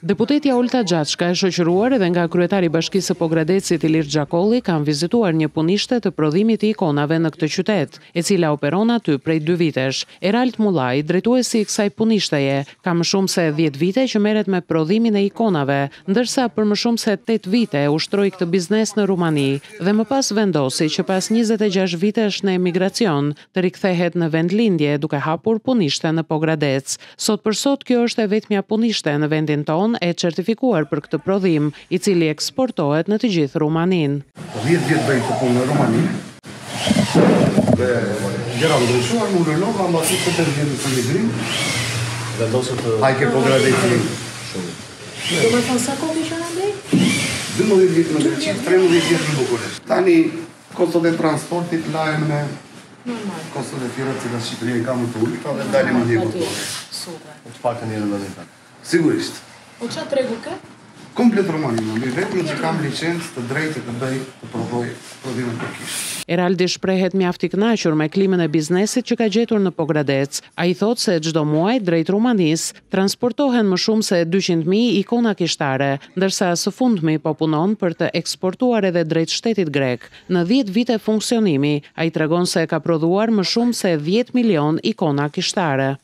Deputetja Olta Gjatshka e shoqëruar edhe nga kryetari i Bashkisë së Pogradecit Ilir Xhakolli kanë vizituar një punishte të prodhimit të ikonave në këtë qytet, e cila operon aty prej 2 vitesh. Erald Mullaj, drejtuesi i kësaj punishtaje, ka më shumë se 10 vite që merret me prodhimin e ikonave, ndërsa për më shumë se 8 vite ushtroi këtë biznes në Rumani dhe më pas vendosi që pas 26 vitesh në emigracion të rikthehet në vendlindje duke hapur punishte në Pogradec. Sot për sot kjo është e vetmja punishte në vendin ton e certifikuar për këtë prodhim, i cili eksportohet në të gjithë Rumaninë. 10 vjet bëj të punë në Rumani. Dhe gjëra ndryshuar, më ulënova, kam bashkë 7 vjet në emigrim. Vendosur të Hajke Pogradeci. Do më thonë sa kohë që andej? 12 vjet në Greqi, 13 vjet në Bukuresht. Tani kostot e transportit lahen me kostot e tjera që Shqipëria i ka më të ulta dhe dalim në një kulturë. Super. të paktën një në vendin. Sigurisht. O çfarë tregu ke? Komplet Romaninë, me vetëm që kam licencë të drejtë të bëj të prodhoj prodhime turkish. Eraldi shprehet mjaft i kënaqur me klimën e biznesit që ka gjetur në Pogradec. Ai thotë se çdo muaj drejt Rumanisë transportohen më shumë se 200.000 ikona kishtare, ndërsa së fundmi po punon për të eksportuar edhe drejt shtetit grek. Në 10 vite funksionimi, ai tregon se ka prodhuar më shumë se 10 milion ikona kishtare.